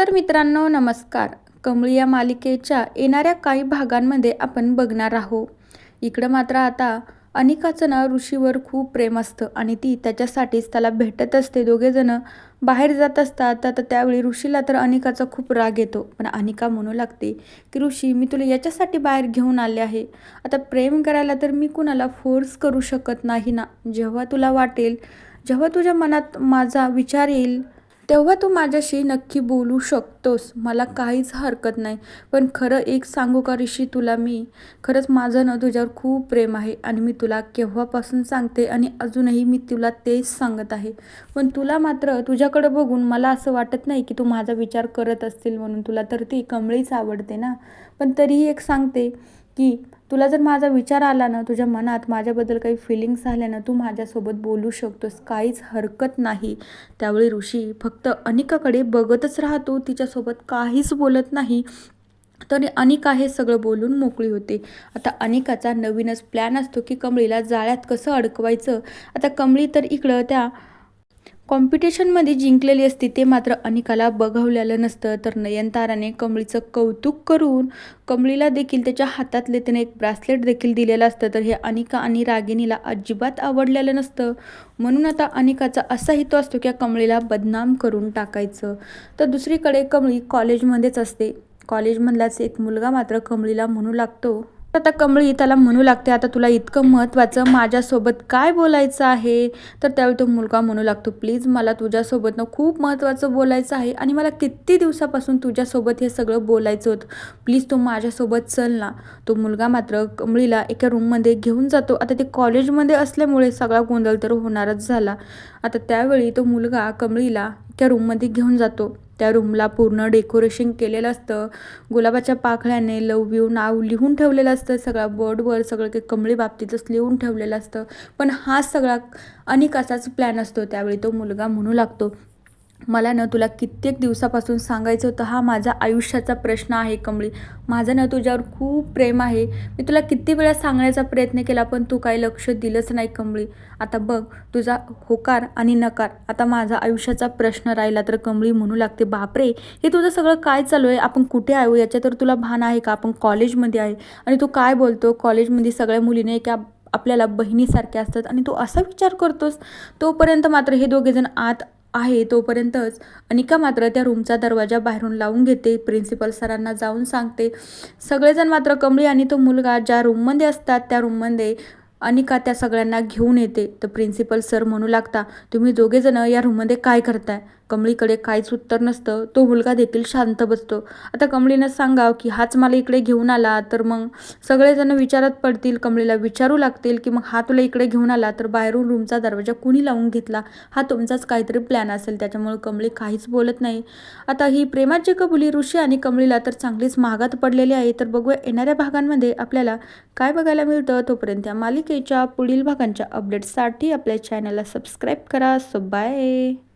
तर मित्रांनो नमस्कार. कमळी या मालिकेच्या येणाऱ्या काही भागांमध्ये आपण बघणार आहोत. इकडं मात्र आता अनिकाचं ना ऋषीवर खूप प्रेम असतं आणि ती त्याच्यासाठीच त्याला भेटत असते. दोघेजण बाहेर जात असतात. तर त्यावेळी ऋषीला तर अनिकाचा खूप राग येतो. पण अनिका म्हणू लागते की ऋषी मी तुला याच्यासाठी बाहेर घेऊन आले आहे. आता प्रेम करायला तर मी कुणाला फोर्स करू शकत नाही ना. जेव्हा तुला वाटेल, जेव्हा तुझ्या मनात माझा विचार येईल तेव्हा तू माझ्याशी नक्की बोलू शकतोस. मला काहीच हरकत नाही. पण खरं एक सांगू का ऋषी तुला मी, खरंच माझं ना तुझ्यावर खूप प्रेम आहे आणि मी तुला केव्हापासून सांगते आणि अजूनही मी तुला तेच सांगत आहे. पण तुला मात्र तुझ्याकडं बघून मला असं वाटत नाही की तू माझा विचार करत असतील म्हणून. तुला तर ती कमळीच आवडते ना. पण तरीही एक सांगते की तुला जर माझा विचार आला ना, तुझ्या मनात माझ्याबद्दल काही फिलिंग्स झाल्या ना, तू माझ्यासोबत बोलू शकतोस. काहीच हरकत नाही. त्यावेळी ऋषी फक्त अनिकाकडे बघतच राहतो. तिच्यासोबत काहीच बोलत नाही. तरी अनिका हे सगळं बोलून मोकळी होते. आता अनिकाचा नवीनच प्लॅन असतो की कमळीला जाळ्यात कसं अडकवायचं. आता कमळी तर इकडं त्या कॉम्पिटिशनमध्ये जिंकलेली असते. ते मात्र अनिकाला बघवलेलं नसतं. तर नयनताराने कमळीचं कौतुक करून कमळीला देखील त्याच्या हातातले त्याने एक ब्रासलेट देखील दिलेलं असतं. तर हे अनिका आणि रागिणीला अजिबात आवडलेलं नसतं. म्हणून आता अनिकाचा असा हेतू असतो की कमळीला बदनाम करून टाकायचं. तर दुसरीकडे कमळी कॉलेजमध्येच असते. कॉलेजमधलाच एक मुलगा मात्र कमळीला म्हणू लागतो. आता कमळी त्याला म्हणू लागते आता तुला इतकं महत्त्वाचं माझ्यासोबत काय बोलायचं आहे. तर त्यावेळी तो मुलगा म्हणू लागतो प्लीज मला तुझ्यासोबत ना खूप महत्त्वाचं बोलायचं आहे आणि मला किती दिवसापासून तुझ्यासोबत हे सगळं बोलायचं होतं. प्लीज तू माझ्यासोबत चल ना. तो मुलगा मात्र कमळीला एका रूममध्ये घेऊन जातो. आता ते कॉलेजमध्ये असल्यामुळे सगळा गोंधळ तर होणारच झाला. आता त्यावेळी तो मुलगा कमळीला एका रूममध्ये घेऊन जातो. त्या रूमला पूर्ण डेकोरेशन केलेलं असतं. गुलाबाच्या पाकळ्याने लव यू नाव लिहून ठेवलेलं असतं. सगळ्या बोर्डवर सगळं काही कमळी बाबतीतच लिहून ठेवलेलं असतं. पण हा सगळा अनिकाचाच प्लॅन असतो. त्यावेळी तो मुलगा म्हणू लागतो मला ना तुला कित्येक दिवसापासून सांगायचं होतं. हा माझा आयुष्याचा प्रश्न आहे कमळी. माझं ना तुझ्यावर खूप प्रेम आहे. मी तुला किती वेळा सांगण्याचा प्रयत्न केला पण तू काही लक्ष दिलंच नाही कमळी. आता बघ तुझा होकार आणि नकार आता माझा आयुष्याचा प्रश्न राहिला. तर कमळी म्हणू लागते बापरे हे तुझं सगळं काय चालू आहे. आपण कुठे आहे याच्या तर तुला भान आहे का. आपण कॉलेजमध्ये आहे आणि तू काय बोलतो. कॉलेजमध्ये सगळ्या मुलीने एका आपल्याला बहिणीसारख्या असतात आणि तू असा विचार करतोस. तोपर्यंत मात्र हे दोघेजण आत आहे. तोपर्यंतच अनिका मात्र त्या रूमचा दरवाजा बाहेरून लावून घेते. प्रिन्सिपल सरांना जाऊन सांगते. सगळेजण मात्र कमळी आणि तो मुलगा ज्या रूममध्ये असतात त्या रूममध्ये अनिका त्या सगळ्यांना घेऊन येते. तर प्रिन्सिपल सर म्हणू लागता तुम्ही दोघेजण या रूममध्ये काय करताय. कमळीकडे काहीच उत्तर नसतं. तो मुलगा देखील शांत बसतो. आता कमळीनं सांगाव की हाच मला इकडे घेऊन आला. तर मग सगळेजण विचारात पडतील. कमळीला विचारू लागतील की मग हा तुला इकडे घेऊन आला तर बाहेरून रूमचा दरवाजा कुणी लावून घेतला. हा तुमचाच काहीतरी प्लॅन असेल. त्याच्यामुळे कमळी काहीच बोलत नाही. आता ही प्रेमाची कबुली ऋषी आणि कमळीला तर चांगलीच महागात पडलेली आहे. तर बघूया येणाऱ्या भागांमध्ये आपल्याला काय बघायला मिळतं. तोपर्यंत या मालिकेच्या पुढील भागांच्या अपडेट्ससाठी आपल्या चॅनलला सबस्क्राईब करा. So bye.